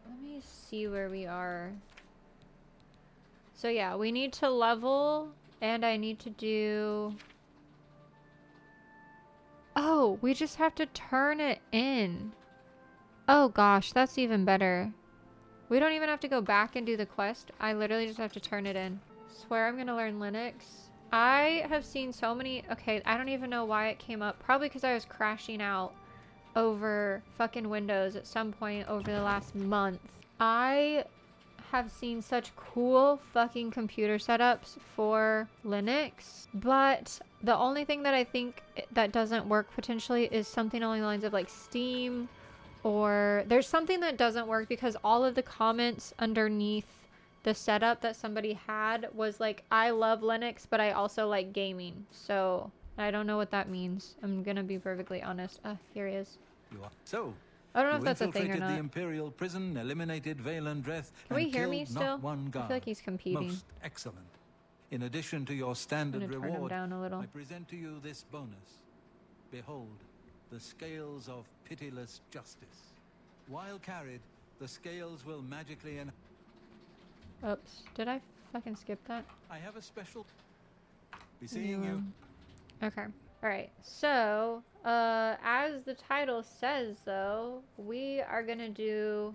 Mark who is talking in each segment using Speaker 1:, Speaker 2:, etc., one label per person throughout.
Speaker 1: Let me see where we are. So yeah, we need to level, and I need to do... Oh, we just have to turn it in. Oh gosh, that's even better. We don't even have to go back and do the quest. I literally just have to turn it in. Swear I'm gonna learn Linux. I have seen so many... Okay, I don't even know why it came up. Probably because I was crashing out over fucking Windows at some point over the last month. I have seen such cool fucking computer setups for Linux, but the only thing that I think that doesn't work potentially is something along the lines of like Steam, or there's something that doesn't work because all of the comments underneath the setup that somebody had was like, I love Linux, but I also like gaming. So I don't know what that means. I'm gonna be perfectly honest. Here he is.
Speaker 2: You are. So,
Speaker 1: I don't know if
Speaker 2: you
Speaker 1: that's a thing or
Speaker 2: infiltrated the
Speaker 1: not.
Speaker 2: Imperial prison, eliminated Vale and Dreth,
Speaker 1: Can we
Speaker 2: and
Speaker 1: hear me
Speaker 2: killed
Speaker 1: still?
Speaker 2: not one guard.
Speaker 1: I feel like he's competing.
Speaker 2: Most excellent. In addition to your
Speaker 1: I'm
Speaker 2: standard
Speaker 1: gonna turn him
Speaker 2: reward,
Speaker 1: down a little.
Speaker 2: I present to you this bonus. Behold, the scales of pitiless justice. While carried, the scales will magically
Speaker 1: Oops. Did I fucking skip that?
Speaker 2: I have a special... Be seeing you.
Speaker 1: Okay. Alright. So, as the title says, though, we are gonna do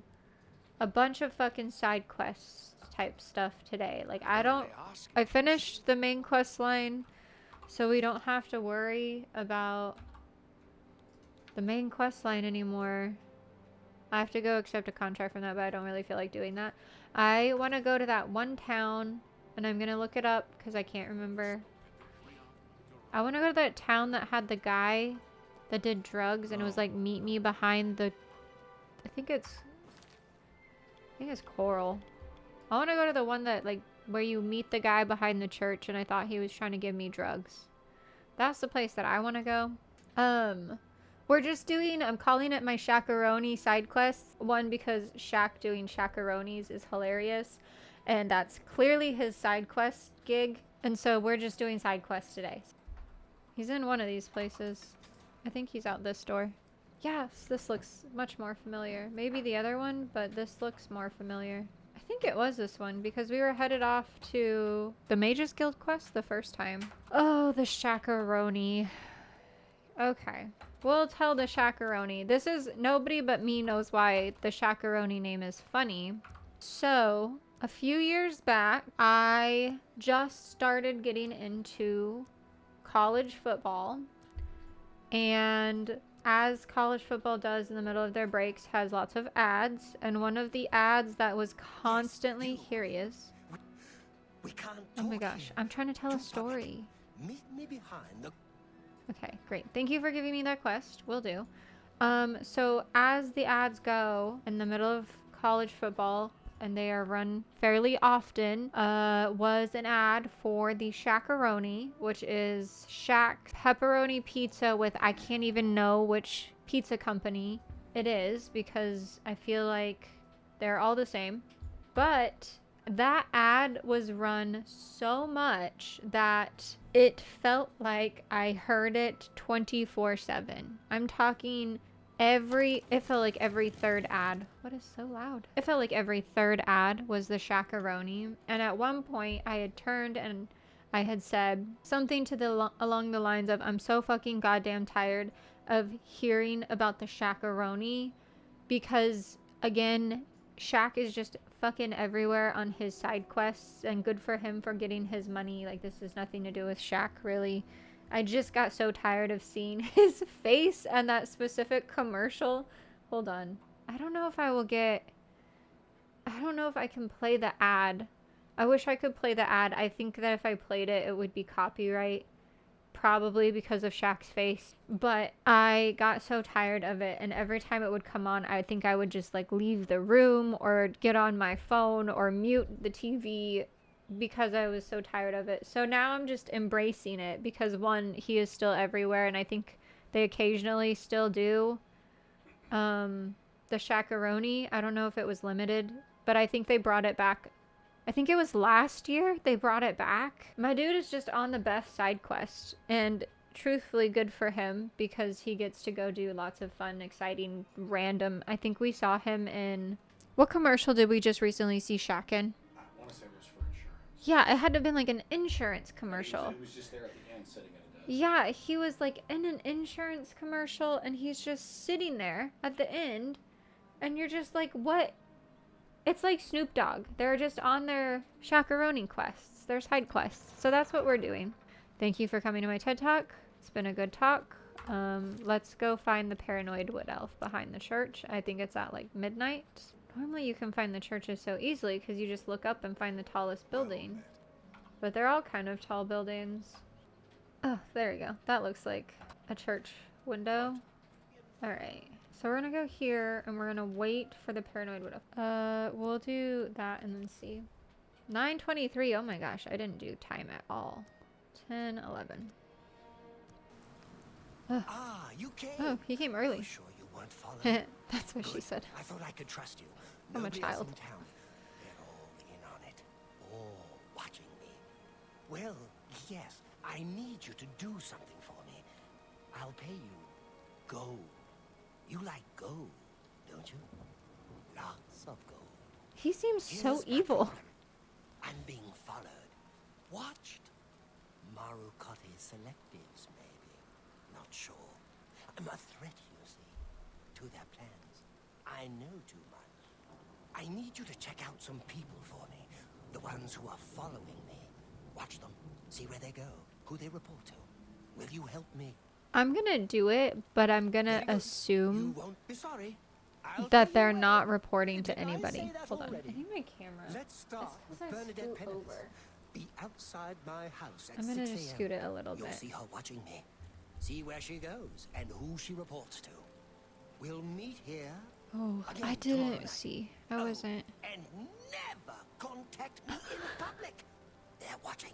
Speaker 1: a bunch of fucking side quests type stuff today. Like, I finished the main quest line, so we don't have to worry about the main quest line anymore. I have to go accept a contract from that, but I don't really feel like doing that. I want to go to that one town, and I'm going to look it up because I can't remember. I want to go to that town that had the guy that did drugs, and it was like, meet me behind the... I think it's Coral. I want to go to the one that, like, where you meet the guy behind the church, and I thought he was trying to give me drugs. That's the place that I want to go. We're just doing, I'm calling it my Shakaroni side quests. One, because Shaq doing Shakaronis is hilarious. And that's clearly his side quest gig. And so we're just doing side quests today. He's in one of these places. I think he's out this door. Yes, this looks much more familiar. Maybe the other one, but this looks more familiar. I think it was this one because we were headed off to the Mages Guild quest the first time. Oh, the Shakaroni. Okay. We'll tell the Shakaroni. This is, nobody but me knows why the Shakaroni name is funny. So, a few years back, I just started getting into college football. And as college football does in the middle of their breaks, has lots of ads. And one of the ads that was constantly... Here he is.
Speaker 3: We can't
Speaker 1: Oh my
Speaker 3: talk
Speaker 1: gosh,
Speaker 3: here.
Speaker 1: I'm trying to tell a
Speaker 3: Too public.
Speaker 1: story.
Speaker 3: Meet me behind the...
Speaker 1: Okay, great. Thank you for giving me that quest. Will do. So as the ads go in the middle of college football, and they are run fairly often, was an ad for the Shakaroni, which is Shack pepperoni pizza with, I can't even know which pizza company it is because I feel like they're all the same. But that ad was run so much that it felt like I heard it 24/7. I'm talking it felt like every third ad. What is so loud? It felt like every third ad was the Shakaroni. And at one point I had turned and I had said something to along the lines of, I'm so fucking goddamn tired of hearing about the Shakaroni because, again, Shaq is just fucking everywhere on his side quests, and good for him for getting his money. Like, this has nothing to do with Shaq, really. I just got so tired of seeing his face and that specific commercial. Hold on. I don't know if I can play the ad. I wish I could play the ad. I think that if I played it, it would be copyright. Probably because of Shaq's face. But I got so tired of it, and every time it would come on, I think I would just like leave the room or get on my phone or mute the TV because I was so tired of it. So now I'm just embracing it because, one, he is still everywhere, and I think they occasionally still do. The Shakaroni, I don't know if it was limited, but I think they brought it back. I think it was last year they brought it back. My dude is just on the best side quest, and truthfully good for him because he gets to go do lots of fun, exciting, random. I think we saw him in What commercial did we just recently see Shaq in?
Speaker 4: I want to say it was for insurance.
Speaker 1: Yeah, it had to have been like an insurance
Speaker 4: I think
Speaker 1: commercial.
Speaker 4: It was just there at the end, sitting at a desk.
Speaker 1: Yeah, he was like in an insurance commercial and he's just sitting there at the end and you're just like, what? It's like Snoop Dogg. They're just on their chaperoning quests, their side quests. So that's what we're doing. Thank you for coming to my TED Talk. It's been a good talk. Let's go find the paranoid wood elf behind the church. I think it's at like midnight. Normally you can find the churches so easily because you just look up and find the tallest building. But they're all kind of tall buildings. Oh, there we go. That looks like a church window. Alright. So we're gonna go here and we're gonna wait for the paranoid wood elf. We'll do that and then see. 9:23. Oh my gosh, I didn't do time at all. 10:11.
Speaker 3: Ah, you came.
Speaker 1: Oh, he came
Speaker 3: Are
Speaker 1: early.
Speaker 3: you sure you weren't followed?
Speaker 1: That's what she
Speaker 3: Good.
Speaker 1: said.
Speaker 3: I thought I could trust you.
Speaker 1: I'm a
Speaker 3: Nobody else
Speaker 1: child.
Speaker 3: in town. They're all in on it. All watching me. Well, yes, I need you to do something for me. I'll pay you. Gold. You like gold, don't you? Lots of gold.
Speaker 1: He seems so
Speaker 3: Here's my
Speaker 1: evil.
Speaker 3: problem. I'm being followed. Watched. Marukotti selectives, maybe. Not sure. I'm a threat, you see, to their plans. I know too much. I need you to check out some people for me. The ones who are following me. Watch them. See where they go. Who they report to. Will you help me?
Speaker 1: I'm gonna do it, but I'm gonna
Speaker 3: Very good.
Speaker 1: assume
Speaker 3: You won't be sorry. I'll
Speaker 1: that
Speaker 3: tell
Speaker 1: they're
Speaker 3: you
Speaker 1: not
Speaker 3: when.
Speaker 1: reporting to
Speaker 3: Didn't I
Speaker 1: anybody.
Speaker 3: say that
Speaker 1: Hold on. I
Speaker 3: already?
Speaker 1: need my camera.
Speaker 3: Let's start
Speaker 1: It's
Speaker 3: with
Speaker 1: 'cause I
Speaker 3: Bernadette
Speaker 1: scoot
Speaker 3: Pennant.
Speaker 1: over.
Speaker 3: Be outside my house at
Speaker 1: I'm gonna
Speaker 3: 6
Speaker 1: just
Speaker 3: a.m.
Speaker 1: scoot it a little
Speaker 3: You'll
Speaker 1: bit.
Speaker 3: see her watching me. See where she goes and who she reports to. We'll meet here.
Speaker 1: Oh,
Speaker 3: Again
Speaker 1: I
Speaker 3: tomorrow
Speaker 1: didn't
Speaker 3: night.
Speaker 1: see. I
Speaker 3: Oh,
Speaker 1: wasn't.
Speaker 3: And never contact me in public. They're watching.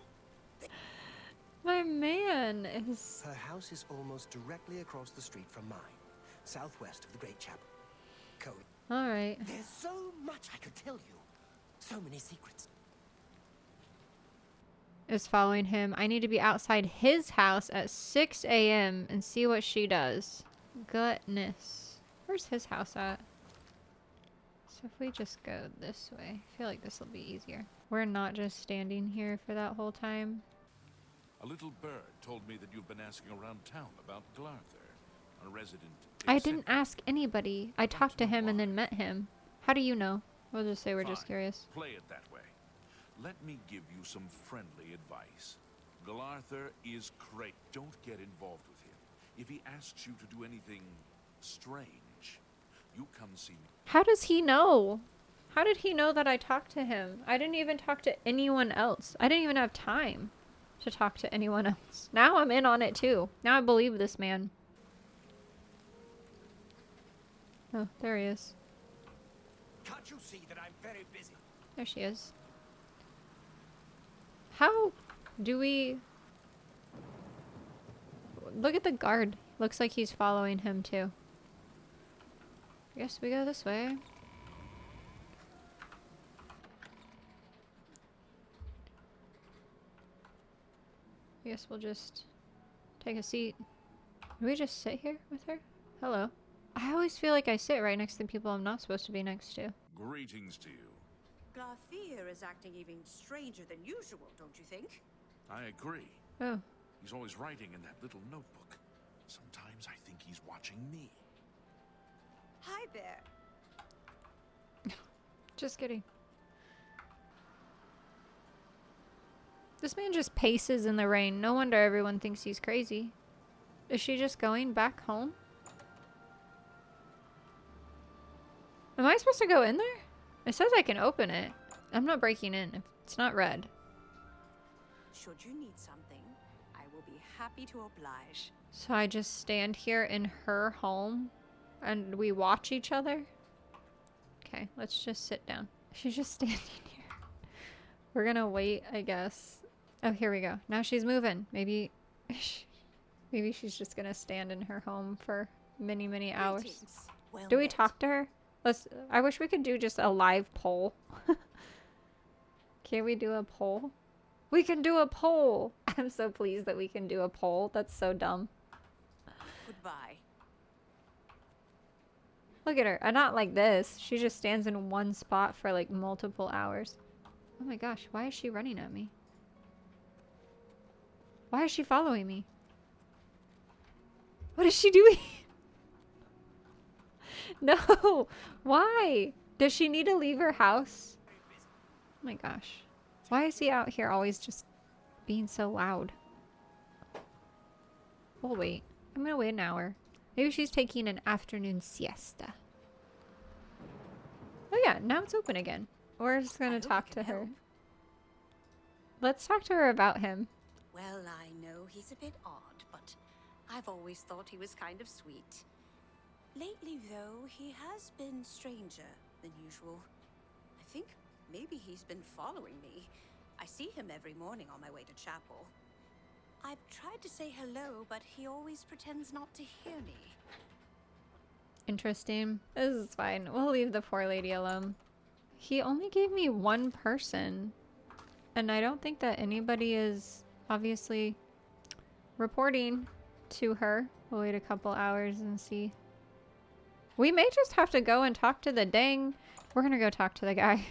Speaker 1: My man is.
Speaker 3: Her house is almost directly across the street from mine, southwest of the Great Chapel. Cody,
Speaker 1: All right.
Speaker 3: there's so much I could tell you. So many secrets.
Speaker 1: Is following him. I need to be outside his house at 6 a.m. and see what she does. Goodness. Where's his house at? So if we just go this way, I feel like this will be easier. We're not just standing here for that whole time.
Speaker 5: A little bird told me that you've been asking around town about Glarther, a resident.
Speaker 1: I didn't ask anybody. I talked to him and then met him. How do you know? We'll just say we're just
Speaker 5: Fine.
Speaker 1: curious.
Speaker 5: Play it that way. Let me give you some friendly advice. Glarther is great. Don't get involved with him. If he asks you to do anything strange, you come see me.
Speaker 1: How does he know? How did he know that I talked to him? I didn't even talk to anyone else. I didn't even have time to talk to anyone else. Now I'm in on it too. Now I believe this man. Oh, there he is.
Speaker 3: Can't you see that I'm very busy?
Speaker 1: There she is. How do we... Look at the guard. Looks like he's following him too. I guess we go this way. I guess we'll just take a seat. Do we just sit here with her? Hello. I always feel like I sit right next to people I'm not supposed to be next to.
Speaker 5: Greetings to you.
Speaker 6: Glarther is acting even stranger than usual, don't you think?
Speaker 5: I agree.
Speaker 1: Oh,
Speaker 5: He's always writing in that little notebook. Sometimes I think he's watching me.
Speaker 6: Hi there.
Speaker 1: just kidding. This man just paces in the rain. No wonder everyone thinks he's crazy. Is she just going back home? Am I supposed to go in there? It says I can open it. I'm not breaking in if it's not red.
Speaker 6: Should you need something, I will be happy to oblige.
Speaker 1: So I just stand here in her home and we watch each other? Okay, let's just sit down. She's just standing here. We're gonna wait, I guess. Oh, here we go. Now she's moving. Maybe she's just gonna stand in her home for many, many hours.
Speaker 6: Greetings. Well
Speaker 1: Do we
Speaker 6: met.
Speaker 1: talk to her? I wish we could do just a live poll. Can we do a poll? We can do a poll. I'm so pleased that we can do a poll. That's so dumb.
Speaker 6: Goodbye.
Speaker 1: Look at her. Not like this. She just stands in one spot for like multiple hours. Oh my gosh, why is she running at me? Why is she following me? What is she doing? No! Why? Does she need to leave her house? Oh my gosh. Why is he out here always just being so loud? We'll wait. I'm gonna wait an hour. Maybe she's taking an afternoon siesta. Oh yeah, now it's open again. We're just gonna talk to her. Let's talk to her about him.
Speaker 6: Well, I know he's a bit odd, but I've always thought he was kind of sweet. Lately, though, he has been stranger than usual. I think maybe he's been following me. I see him every morning on my way to chapel. I've tried to say hello, but he always pretends not to hear me.
Speaker 1: Interesting. This is fine. We'll leave the poor lady alone. He only gave me one person. And I don't think that anybody is obviously reporting to her. We'll wait a couple hours and see. We may just have to go and talk to the dang. We're gonna go talk to the guy.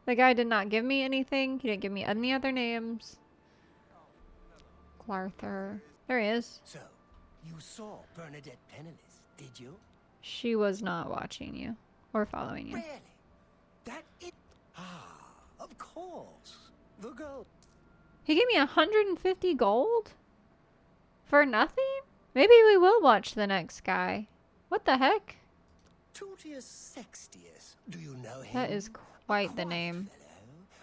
Speaker 1: The guy did not give me anything. He didn't give me any other names. Glarther. There he is.
Speaker 3: So, you saw Bernadette penniless, did you?
Speaker 1: She was not watching you or following you.
Speaker 3: Really? That it? Ah, of course. The girl.
Speaker 1: He gave me 150 gold? For nothing? Maybe we will watch the next guy. What the heck?
Speaker 3: Tutius Sextius. Do you know him?
Speaker 1: That is quite the name.
Speaker 3: Fellow.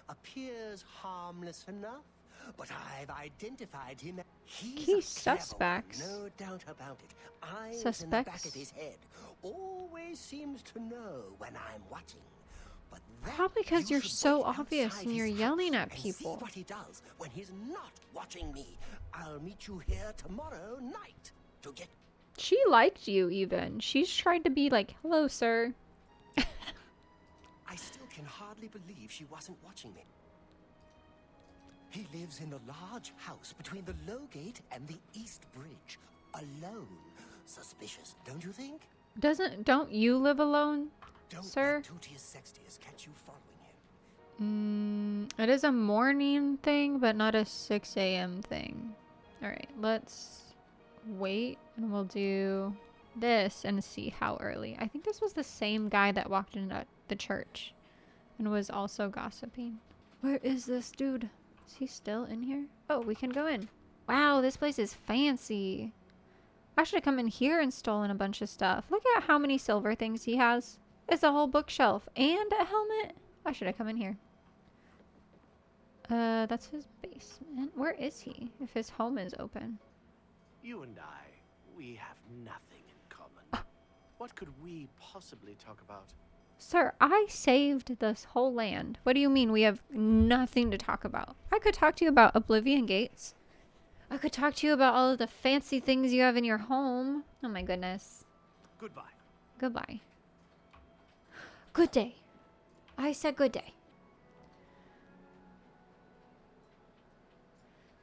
Speaker 3: Appears harmless enough, but I've identified him. He's
Speaker 1: Key
Speaker 3: a clever
Speaker 1: suspects.
Speaker 3: one, no doubt about it. Eyes in the back of
Speaker 1: Suspects?
Speaker 3: his head. Always seems to know when I'm watching. But that
Speaker 1: Probably because
Speaker 3: you
Speaker 1: you're
Speaker 3: should
Speaker 1: so
Speaker 3: wait
Speaker 1: obvious
Speaker 3: outside
Speaker 1: and you're
Speaker 3: his
Speaker 1: yelling
Speaker 3: house
Speaker 1: at
Speaker 3: and
Speaker 1: people.
Speaker 3: See what he does when he's not watching me. I'll meet you here tomorrow night to get.
Speaker 1: She liked you even. She's tried to be like, hello, sir.
Speaker 3: I still can hardly believe she wasn't watching me. He lives in the large house between the Low Gate and the East Bridge. Alone. Suspicious, don't you think?
Speaker 1: Don't you live alone,
Speaker 3: Don't
Speaker 1: sir?
Speaker 3: let Tutius Sextius catch you following him.
Speaker 1: It is a morning thing, but not a 6 a.m. thing. Alright, let's wait and we'll do this and see how early. I think this was the same guy that walked in at the church and was also gossiping. Where is this dude? Is he still in here? Oh, we can go in. Wow, this place is fancy. I should have come in here and stolen a bunch of stuff. Look at how many silver things he has. It's a whole bookshelf and a helmet. I should have come in here. That's his basement. Where is he? If his home is open.
Speaker 7: You and I, we have nothing in common. What could we possibly talk about?
Speaker 1: Sir, I saved this whole land. What do you mean we have nothing to talk about? I could talk to you about Oblivion Gates. I could talk to you about all of the fancy things you have in your home. Oh my goodness.
Speaker 7: Goodbye.
Speaker 1: Goodbye. Good day. I said good day.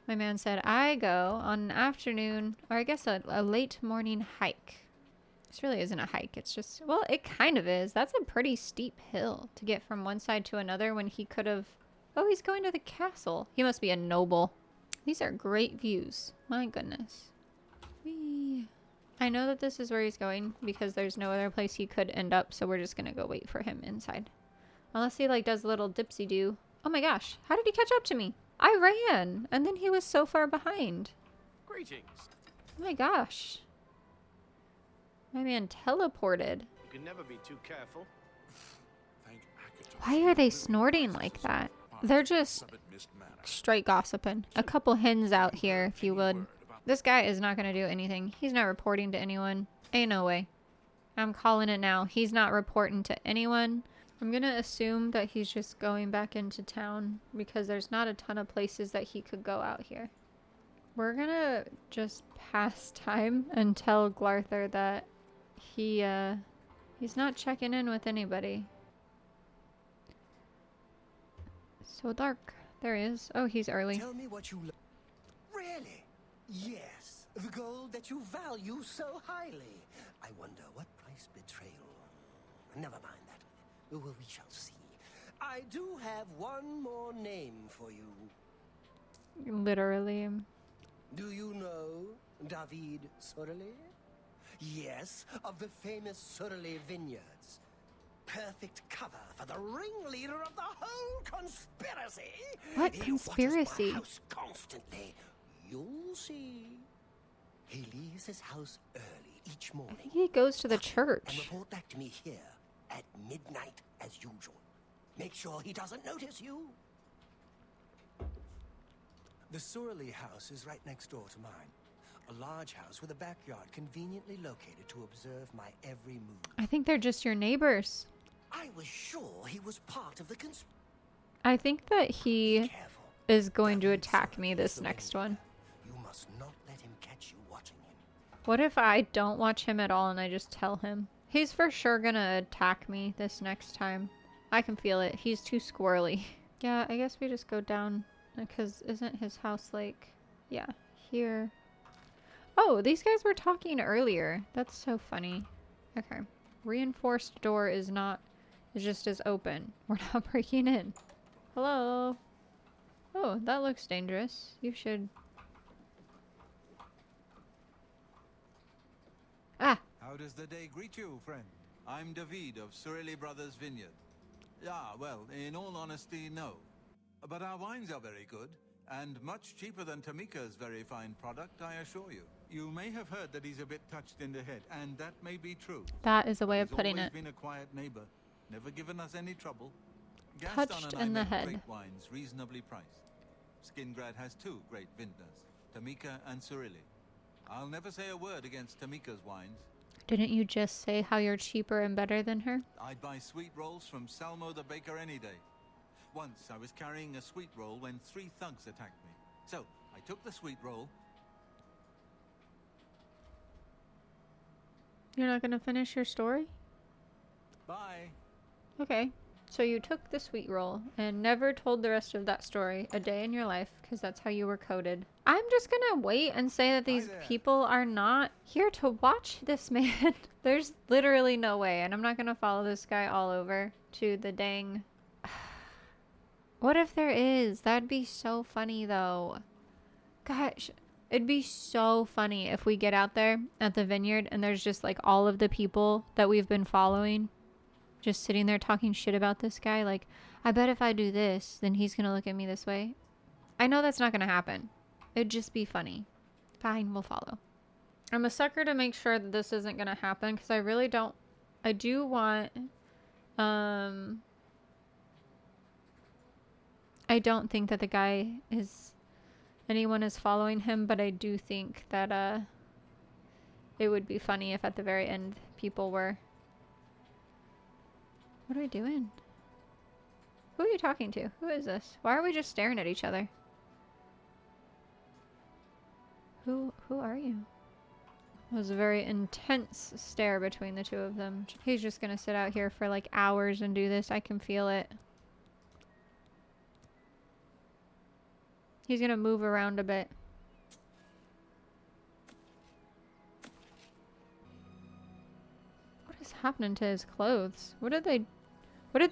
Speaker 1: My man said, I go on an afternoon, or I guess a late morning hike. This really isn't a hike. It's just, well, it kind of is. That's a pretty steep hill to get from one side to another when he could have... Oh, he's going to the castle. He must be a noble. These are great views. My goodness. Whee. I know that this is where he's going because there's no other place he could end up, so we're just going to go wait for him inside. Unless he, like, does a little dipsy-do. Oh my gosh. How did he catch up to me? I ran, and then he was so far behind.
Speaker 7: Greetings.
Speaker 1: Oh my gosh. My man teleported.
Speaker 7: You can never be too careful.
Speaker 1: Why are they snorting like that? They're just straight gossiping. A couple hens out here, if you would. This guy is not going to do anything. He's not reporting to anyone. Ain't no way. I'm calling it now. He's not reporting to anyone. I'm going to assume that he's just going back into town because there's not a ton of places that he could go out here. We're going to just pass time and tell Glarther that he's not checking in with anybody. So dark. There he is. Oh, he's early.
Speaker 3: Tell me what you Really? Yes. The gold that you value so highly. I wonder what price betrayal never mind that. Well, we shall see. I do have one more name for you.
Speaker 1: Literally.
Speaker 3: Do you know David Squirrely? Yes, of the famous Squirrely Vineyards. Perfect cover for the ringleader of the whole conspiracy.
Speaker 1: What
Speaker 3: He
Speaker 1: conspiracy?
Speaker 3: watches my house constantly. You'll see. He leaves his house early each
Speaker 1: I
Speaker 3: morning.
Speaker 1: think he goes to the
Speaker 3: And
Speaker 1: church.
Speaker 3: report back to me here at midnight as usual. Make sure he doesn't notice you.
Speaker 8: The Squirrely house is right next door to mine. A large house with a backyard conveniently located to observe my every move.
Speaker 1: I think they're just your neighbors.
Speaker 3: I was sure he was part of the conspiracy.
Speaker 1: I think that he
Speaker 3: Careful.
Speaker 1: is going to
Speaker 3: David
Speaker 1: attack me
Speaker 3: Squirrely
Speaker 1: this
Speaker 3: is the
Speaker 1: next
Speaker 3: ringleader.
Speaker 1: one.
Speaker 3: You must not let him catch you watching him.
Speaker 1: What if I don't watch him at all and I just tell him? He's for sure gonna attack me this next time. I can feel it. He's too squirrely. Yeah, I guess we just go down because isn't his house like, yeah, here. Oh, these guys were talking earlier. That's so funny. Okay. Reinforced door is just as open. We're not breaking in. Hello. Oh, that looks dangerous. You should. Ah,
Speaker 2: How does the day greet you, friend? I'm David of Squirrely Brothers Vineyard. Yeah, well, in all honesty, no. But our wines are very good, and much cheaper than Tamika's very fine product, I assure you. You may have heard that he's a bit touched in the head, and that may be true.
Speaker 1: that is a way of
Speaker 2: He's
Speaker 1: putting
Speaker 2: always
Speaker 1: it.
Speaker 2: been a quiet neighbor, never given us any trouble.
Speaker 1: Touched
Speaker 2: Gaston and
Speaker 1: in the
Speaker 2: I make
Speaker 1: head.
Speaker 2: great wines, reasonably priced. Skingrad has two great vintners, Tamika and Squirrely. I'll never say a word against Tamika's wines.
Speaker 1: Didn't you just say how you're cheaper and better than her?
Speaker 2: I'd buy sweet rolls from Salmo the baker any day. Once I was carrying a sweet roll when 3 thugs attacked me. So I took the sweet roll.
Speaker 1: You're not gonna finish your story?
Speaker 2: Bye.
Speaker 1: Okay. So you took the sweet roll and never told the rest of that story a day in your life because that's how you were coded. I'm just gonna wait and say that these
Speaker 2: there.
Speaker 1: people are not here to watch this man. There's literally no way, and I'm not gonna follow this guy all over to the dang. What if there is? That'd be so funny though. Gosh, it'd be so funny if we get out there at the vineyard and there's just like all of the people that we've been following just sitting there talking shit about this guy. Like, I bet if I do this, then he's gonna look at me this way. I know that's not gonna happen. It'd just be funny. Fine, we'll follow. I'm a sucker to make sure that this isn't gonna happen because I really don't. I do want. I don't think that the guy is. Anyone is following him, but I do think that it would be funny if at the very end people were. What are we doing? Who are you talking to? Who is this? Why are we just staring at each other? Who are you? It was a very intense stare between the two of them. He's just gonna sit out here for like hours and do this. I can feel it. He's gonna move around a bit. What is happening to his clothes? What did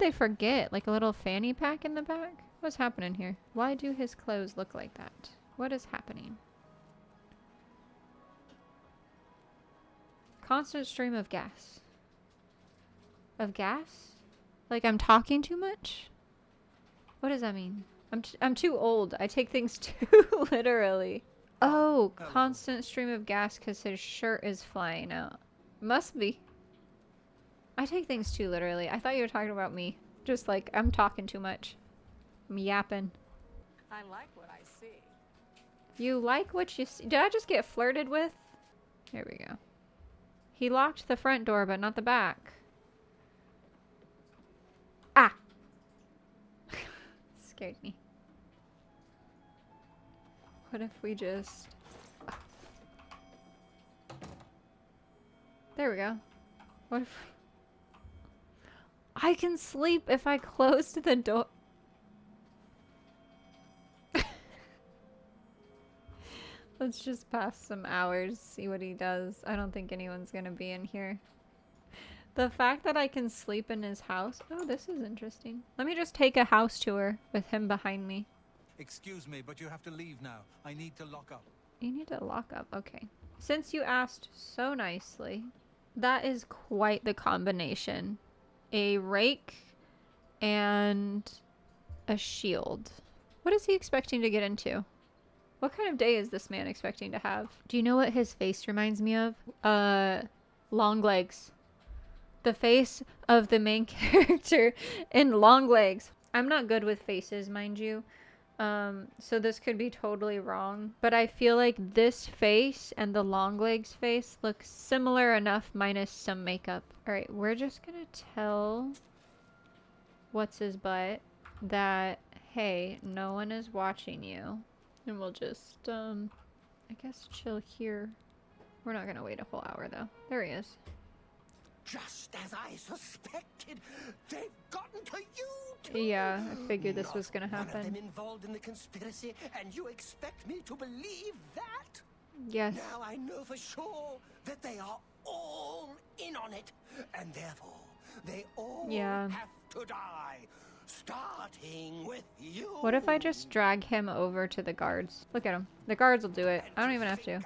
Speaker 1: they forget? Like a little fanny pack in the back? What's happening here? Why do his clothes look like that? What is happening? Constant stream of gas. Of gas? Like I'm talking too much? What does that mean? I'm too old. I take things too literally. Oh,
Speaker 2: Hello.
Speaker 1: constant stream of gas because his shirt is flying out. Must be. I take things too literally. I thought you were talking about me. Just like, I'm talking too much. I'm yapping.
Speaker 9: I like what I see.
Speaker 1: You like what you see? Did I just get flirted with? Here we go. He locked the front door, but not the back. Ah! Scared me. What if we just... There we go. What if... I can sleep if I closed the door. Let's just pass some hours, see what he does. I don't think anyone's gonna be in here. The fact that I can sleep in his house. Oh, this is interesting. Let me just take a house tour with him behind me.
Speaker 2: Excuse me, but you have to leave now. I need to lock up.
Speaker 1: You need to lock up. Okay. Since you asked so nicely, that is quite the combination. A rake and a shield. What is he expecting to get into? What kind of day is this man expecting to have? Do you know what his face reminds me of? Long Legs. The face of the main character in Long Legs. I'm not good with faces, mind you. So this could be totally wrong. But I feel like this face and the Long Legs face look similar enough minus some makeup. Alright, we're just gonna tell what's his butt that, hey, no one is watching you. And we'll just, I guess chill here. We're not gonna wait a whole hour though. There he is.
Speaker 3: Just as I suspected, they've gotten to you too.
Speaker 1: Yeah, I figured this was gonna
Speaker 3: One of them
Speaker 1: happen.
Speaker 3: involved in the conspiracy, and you expect me to believe that?
Speaker 1: Yes.
Speaker 3: Now I know for sure that they are all in on it, and therefore they all
Speaker 1: Yeah.
Speaker 3: have to die, starting with you.
Speaker 1: What if I just drag him over to the guards? Look at him. The guards will do it. I don't even have to.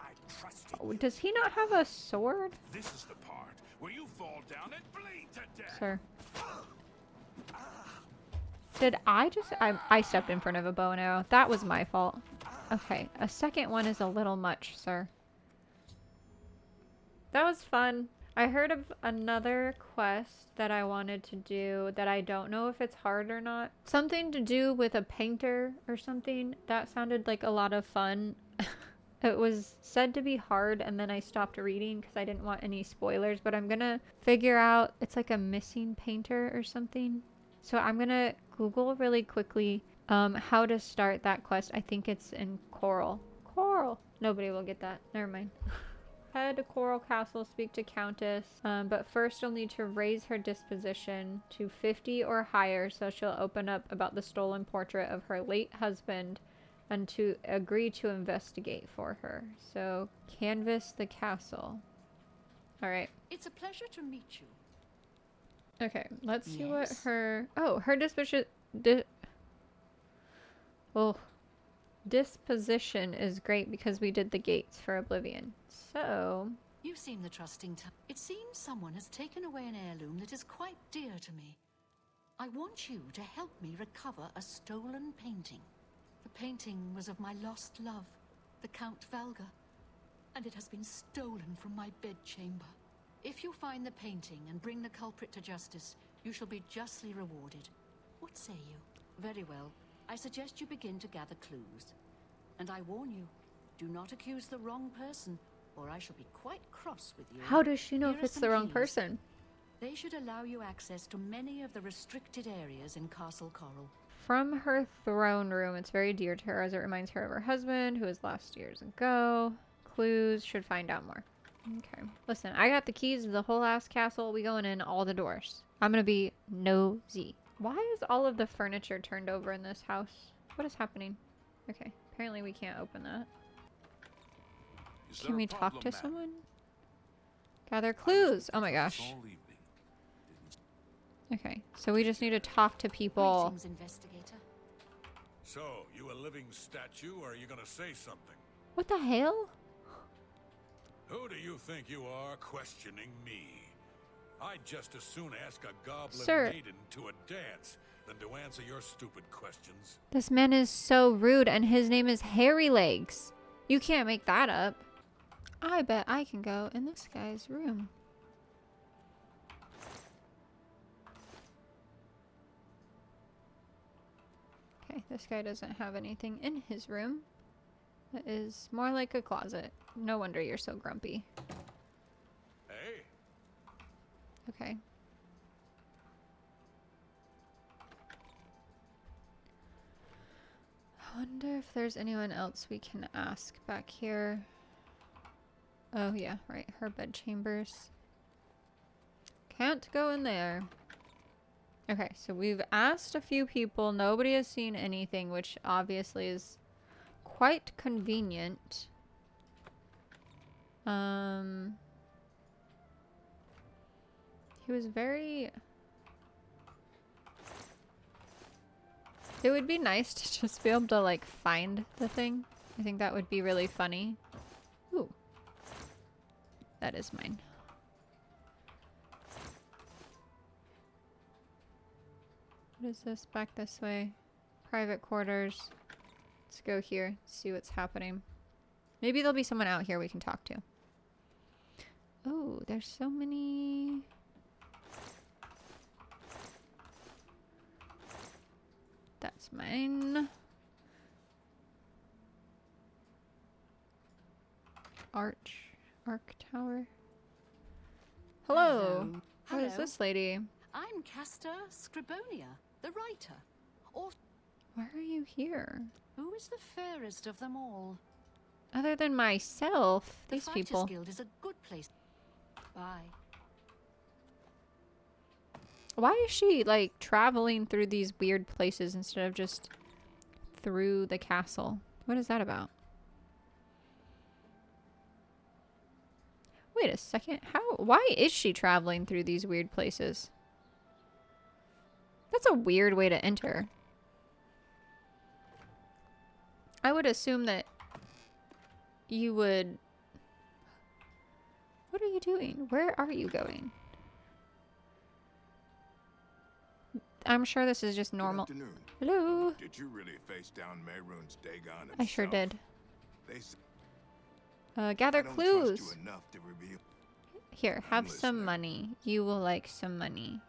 Speaker 1: Oh, does he not have a sword?
Speaker 5: This is the part where you fall down and bleed to death.
Speaker 1: Sir. Did I just... I stepped in front of a bow and arrow. That was my fault. Okay, a second one is a little much, sir. That was fun. I heard of another quest that I wanted to do that I don't know if it's hard or not. Something to do with a painter or something. That sounded like a lot of fun. It was said to be hard, and then I stopped reading because I didn't want any spoilers, but I'm gonna figure out, it's like a missing painter or something. So I'm gonna Google really quickly how to start that quest. I think it's in Coral. Coral! Nobody will get that. Never mind. Head to Coral Castle, speak to Countess, but first you'll need to raise her disposition to 50 or higher so she'll open up about the stolen portrait of her late husband and to agree to investigate for her. So, canvass the castle. Alright.
Speaker 9: It's a pleasure to meet you.
Speaker 1: Okay, let's see what
Speaker 9: Yes.
Speaker 1: her... Oh, her disposition... disposition is great because we did the gates for Oblivion. So...
Speaker 9: You seem the trusting type. It seems someone has taken away an heirloom that is quite dear to me. I want you to help me recover a stolen painting. The painting was of my lost love, the Count Valga, and it has been stolen from my bedchamber. If you find the painting and bring the culprit to justice, you shall be justly rewarded. What say you? Very well. I suggest you begin to gather clues. And I warn you, do not accuse the wrong person, or I shall be quite cross with you.
Speaker 1: How does she know
Speaker 9: Here
Speaker 1: if
Speaker 9: are
Speaker 1: it's the
Speaker 9: some
Speaker 1: wrong
Speaker 9: keys.
Speaker 1: person?
Speaker 9: They should allow you access to many of the restricted areas in Castle Coral.
Speaker 1: From her throne room, it's very dear to her as it reminds her of her husband, who was lost years ago. Clues, should find out more. Okay. Listen, I got the keys to the whole ass castle. We going in all the doors. I'm gonna be nosy. Why is all of the furniture turned over in this house? What is happening? Okay. Apparently we can't open that.
Speaker 5: Is there
Speaker 1: Can
Speaker 5: a
Speaker 1: we talk
Speaker 5: problem,
Speaker 1: to
Speaker 5: ma'am?
Speaker 1: someone? Gather
Speaker 5: I was
Speaker 1: clues. Oh my
Speaker 5: thinking this
Speaker 1: gosh.
Speaker 5: all evening. Didn't
Speaker 1: Okay. So we just need to talk to people.
Speaker 9: Greetings, investigator.
Speaker 10: So, you a living statue, or are you gonna say something?
Speaker 1: What the hell?
Speaker 10: Who do you think you are questioning me? I'd just as soon ask a goblin
Speaker 1: Sir.
Speaker 10: maiden to a dance than to answer your stupid questions.
Speaker 1: This man is so rude, and his name is Hairy Legs. You can't make that up. I bet I can go in this guy's room. Okay, this guy doesn't have anything in his room. It is more like a closet. No wonder you're so grumpy.
Speaker 10: Hey,
Speaker 1: Okay. I wonder if there's anyone else we can ask back here. Oh yeah, right. Her bed chambers. Can't go in there. Okay, so we've asked a few people. Nobody has seen anything, which obviously is quite convenient. He was very... It would be nice to just be able to, like, find the thing. I think that would be really funny. Ooh. That is mine. What is this? Back this way. Private quarters. Let's go here. See what's happening. Maybe there'll be someone out here we can talk to. Oh, there's so many... That's mine. Arch tower. Hello. What is this lady?
Speaker 9: I'm Castor Scribonia, the writer. Or
Speaker 1: Why are you here?
Speaker 9: who is the fairest of them all?
Speaker 1: Other than myself,
Speaker 9: The
Speaker 1: these
Speaker 9: Fighters
Speaker 1: people.
Speaker 9: Guild is a good place. Bye.
Speaker 1: Why is she, like, traveling through these weird places instead of just through the castle? What is that about? Wait a second. Why is she traveling through these weird places? That's a weird way to enter. I would assume that you would... What are you doing? Where are you going? I'm sure this is just normal.
Speaker 11: Good afternoon.
Speaker 1: Hello.
Speaker 11: Did you really face down Mehrunes Dagon himself?
Speaker 1: I sure did.
Speaker 11: They s-
Speaker 1: Gather
Speaker 11: I don't
Speaker 1: clues.
Speaker 11: trust you enough to reveal.
Speaker 1: Here,
Speaker 11: I'm
Speaker 1: have some
Speaker 11: listening.
Speaker 1: money. You will like some money.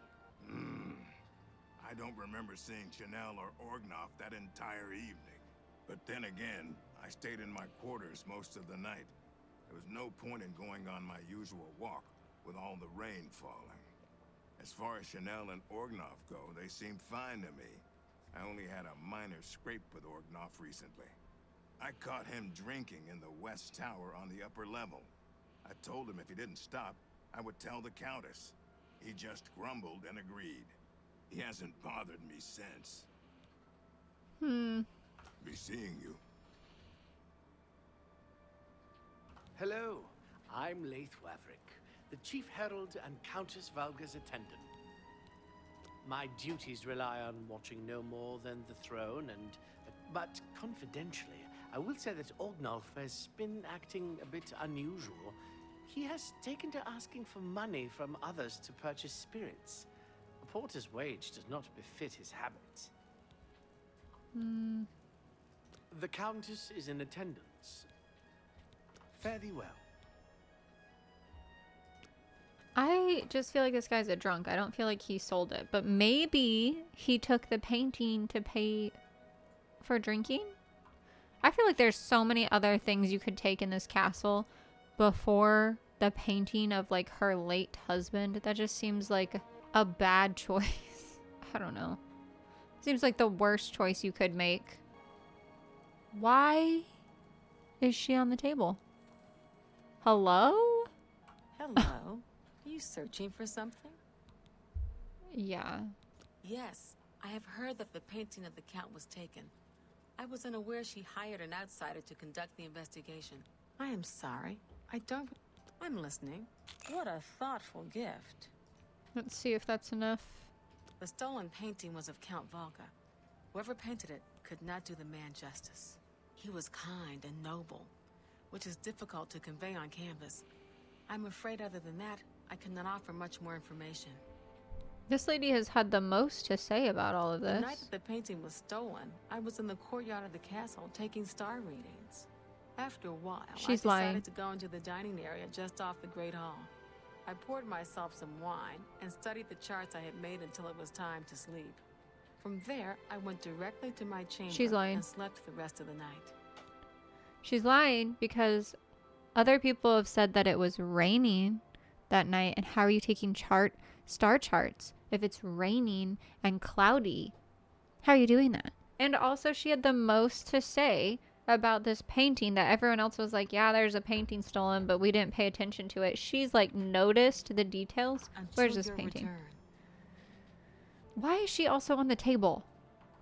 Speaker 11: I don't remember seeing Chanel or Orgnoff that entire evening. But then again, I stayed in my quarters most of the night. There was no point in going on my usual walk with all the rain falling. As far as Chanel and Orgnoff go, they seemed fine to me. I only had a minor scrape with Orgnoff recently. I caught him drinking in the West Tower on the upper level. I told him if he didn't stop, I would tell the Countess. He just grumbled and agreed. He hasn't bothered me since. Be seeing you.
Speaker 7: Hello, I'm Laith Waverick, the Chief Herald and Countess Valga's attendant. My duties rely on watching no more than the throne but confidentially, I will say that Orgnolf has been acting a bit unusual. He has taken to asking for money from others to purchase spirits. A porter's wage does not befit his habits. The Countess is in attendance. Fare thee well.
Speaker 1: I just feel like this guy's a drunk. I don't feel like he sold it. But maybe he took the painting to pay for drinking? I feel like there's so many other things you could take in this castle before the painting of, like, her late husband. That just seems like a bad choice. I don't know. Seems like the worst choice you could make. Why is she on the table? Hello?
Speaker 12: Hello. Are you searching for something?
Speaker 1: Yeah.
Speaker 12: Yes, I have heard that the painting of the Count was taken. I was unaware she hired an outsider to conduct the investigation. I am sorry. I don't... I'm listening. What a thoughtful gift.
Speaker 1: Let's see if that's enough.
Speaker 12: The stolen painting was of Count Volga. Whoever painted it could not do the man justice. He was kind and noble, which is difficult to convey on canvas. I'm afraid other than that, I cannot offer much more information.
Speaker 1: This lady has had the most to say about all of
Speaker 12: The
Speaker 1: this.
Speaker 12: night that the painting was stolen, I was in the courtyard of the castle taking star readings. After a while, I
Speaker 1: She's
Speaker 12: decided
Speaker 1: lying.
Speaker 12: to go into the dining area just off the Great Hall. I poured myself some wine and studied the charts I had made until it was time to sleep. From there, I went directly to my chamber
Speaker 1: She's lying.
Speaker 12: and slept the rest of the night.
Speaker 1: She's lying because other people have said that it was raining that night. And how are you taking star charts if it's raining and cloudy? How are you doing that? And also she had the most to say about this painting that everyone else was like, yeah, there's a painting stolen, but we didn't pay attention to it. She's like noticed the details. Where's this
Speaker 12: Until your
Speaker 1: painting?
Speaker 12: return.
Speaker 1: Why is she also on the table?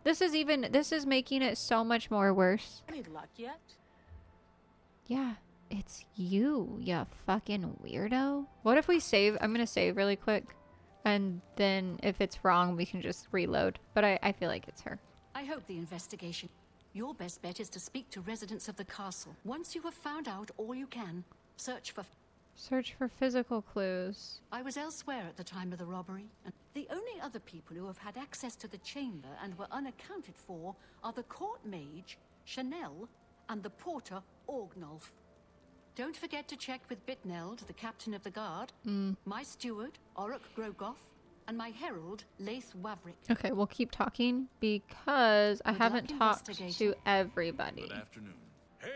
Speaker 1: This is making it so much more worse.
Speaker 12: Any luck yet?
Speaker 1: Yeah, it's you fucking weirdo. What if we save? I'm gonna save really quick. And then if it's wrong, we can just reload. But I feel like it's her.
Speaker 9: I hope the investigation... Your best bet is to speak to residents of the castle. Once you have found out all you can, search for...
Speaker 1: Search for physical clues.
Speaker 9: I was elsewhere at the time of the robbery, and the only other people who have had access to the chamber and were unaccounted for are the court mage, Chanel, and the porter, Orgnolf. Don't forget to check with Bitneld, the captain of the guard, my steward, Oruk Grogoth, and my herald, Laith Wavrick.
Speaker 1: Okay, we'll keep talking because I
Speaker 9: Good
Speaker 1: haven't
Speaker 9: luck
Speaker 1: talked
Speaker 9: investigating.
Speaker 1: to everybody.
Speaker 5: Good afternoon.
Speaker 10: Hail!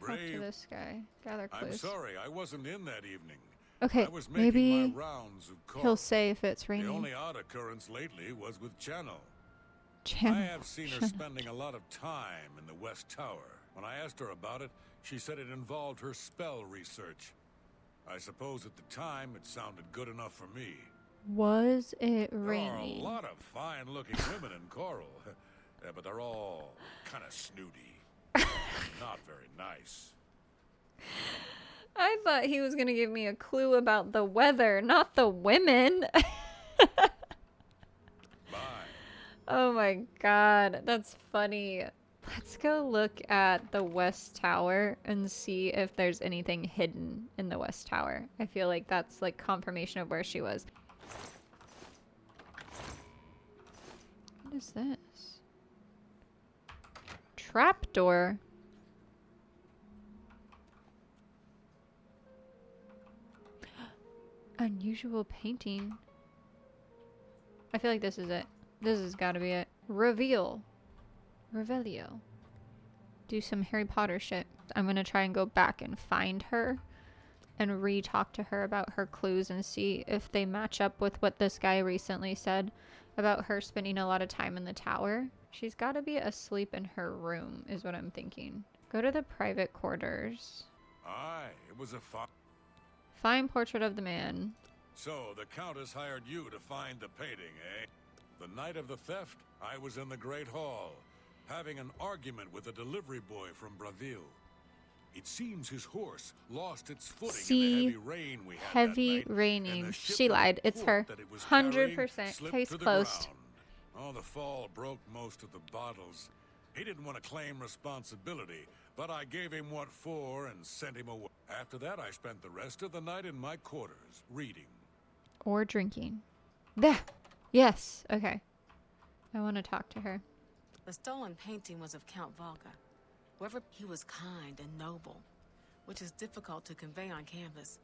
Speaker 1: Talk to this guy. Gather
Speaker 10: I'm
Speaker 1: clues.
Speaker 10: sorry, I wasn't in that evening.
Speaker 1: Okay,
Speaker 10: I was making
Speaker 1: maybe
Speaker 10: my rounds of calls.
Speaker 1: he'll say if it's
Speaker 10: The
Speaker 1: raining.
Speaker 10: only odd occurrence lately was with Channel.
Speaker 1: Channel.
Speaker 10: I have seen her spending a lot of time in the West Tower. When I asked her about it, she said it involved her spell research. I suppose at the time it sounded good enough for me.
Speaker 1: Was it
Speaker 10: There are a
Speaker 1: raining?
Speaker 10: lot of fine-looking women in Coral, but they're all kind of snooty. Not very nice.
Speaker 1: I thought he was going to give me a clue about the weather, not the women.
Speaker 10: Bye.
Speaker 1: Oh my god, that's funny. Let's go look at the West Tower and see if there's anything hidden in the West Tower. I feel like that's like confirmation of where she was. What is this? Trapdoor. Unusual painting. I feel like this is it. This has got to be it. Reveal. Revelio. Do some Harry Potter shit. I'm gonna try and go back and find her and re-talk to her about her clues and see if they match up with what this guy recently said about her spending a lot of time in the tower. She's got to be asleep in her room is what I'm thinking. Go to the private quarters.
Speaker 10: Aye, it was a fun...
Speaker 1: Fine portrait of the man.
Speaker 10: So, the Countess hired you to find the painting, eh? The night of the theft, I was in the Great Hall, having an argument with a delivery boy from Braville. It seems his horse lost its footing in the heavy rain we had
Speaker 1: Heavy
Speaker 10: that night,
Speaker 1: raining.
Speaker 10: and the ship
Speaker 1: She
Speaker 10: of
Speaker 1: lied. It's her.
Speaker 10: port that it was carrying
Speaker 1: 100%.
Speaker 10: slipped
Speaker 1: Case
Speaker 10: to the
Speaker 1: closed.
Speaker 10: ground. Oh, the fall broke most of the bottles. He didn't want to claim responsibility, but I gave him what for and sent him away. After that, I spent the rest of the night in my quarters, reading.
Speaker 1: Or drinking. There. Yes. Okay. I want to talk to her.
Speaker 12: The stolen painting was of Count Volga. Whoever he was kind and noble, which is difficult to convey on canvas.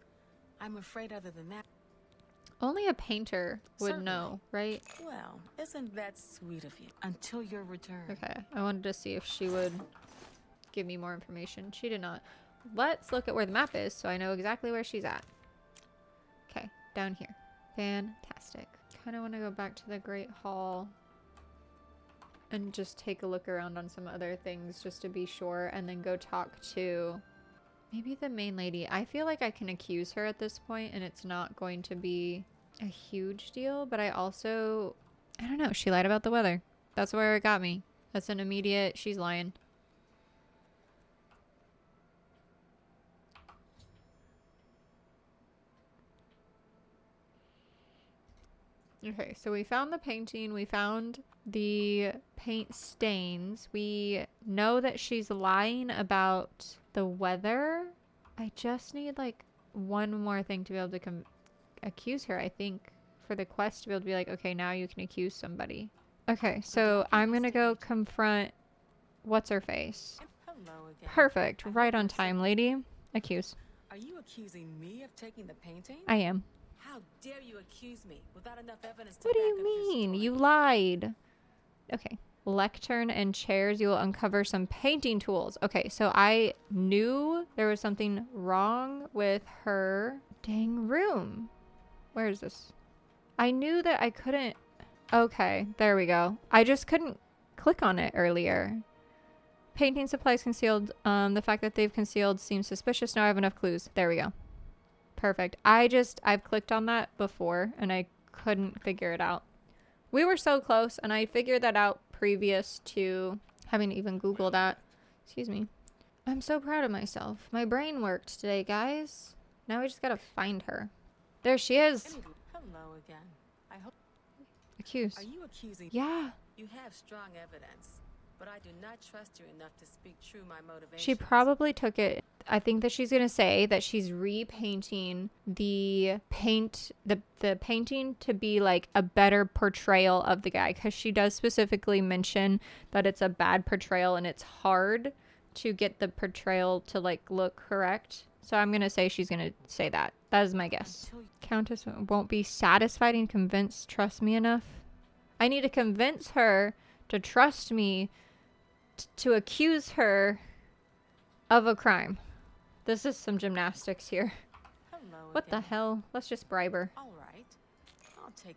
Speaker 12: I'm afraid other than that...
Speaker 1: Only a painter would
Speaker 12: Certainly.
Speaker 1: know, right?
Speaker 12: Well, isn't that sweet of you? Until your return.
Speaker 1: Okay. I wanted to see if she would give me more information. She did not. Let's look at where the map is so I know exactly where she's at. Okay. Down here. Fantastic. Kind of want to go back to the Great Hall and just take a look around on some other things just to be sure, and then go talk to maybe the main lady. I feel like I can accuse her at this point and it's not going to be a huge deal, but I don't know, she lied about the weather. That's where it got me. That's an immediate, she's lying. Okay, so we found the painting, we found the paint stains. We know that she's lying about the weather. I just need like one more thing to be able to accuse her, I think, for the quest to be able to be like, okay, now you can accuse somebody. Okay, so I'm gonna go confront what's her face.
Speaker 12: Hello again.
Speaker 1: Perfect, right on time, lady. Accuse.
Speaker 12: Are you accusing me of taking the painting?
Speaker 1: I am.
Speaker 12: How dare you accuse me without enough evidence to
Speaker 1: What do
Speaker 12: back
Speaker 1: you
Speaker 12: up your
Speaker 1: mean?
Speaker 12: story?
Speaker 1: You lied. Okay. Lectern and chairs. You will uncover some painting tools. Okay, so I knew there was something wrong with her dang room. Where is this? I knew that I couldn't... Okay, there we go. I just couldn't click on it earlier. Painting supplies concealed. The fact that they've concealed seems suspicious. Now I have enough clues. There we go. Perfect. I've clicked on that before and I couldn't figure it out. We were so close and I figured that out previous to having to even Google that. Excuse me. I'm so proud of myself. My brain worked today, guys. Now we just gotta find her. There she is.
Speaker 12: Hello again. I hope.
Speaker 1: Accused.
Speaker 12: Are you accusing?
Speaker 1: Yeah.
Speaker 12: You have strong evidence, but I do not trust you enough to speak true my motivations.
Speaker 1: She probably took it. I think that she's gonna say that she's repainting the painting to be like a better portrayal of the guy, because she does specifically mention that it's a bad portrayal and it's hard to get the portrayal to like look correct. So I'm gonna say she's gonna say that. That is my guess. Countess won't be satisfied and convinced trust me enough. I need to convince her to trust me to accuse her of a crime. This is some gymnastics here.
Speaker 12: Hello
Speaker 1: What
Speaker 12: again.
Speaker 1: the hell? Let's just bribe her.
Speaker 12: All right. I'll take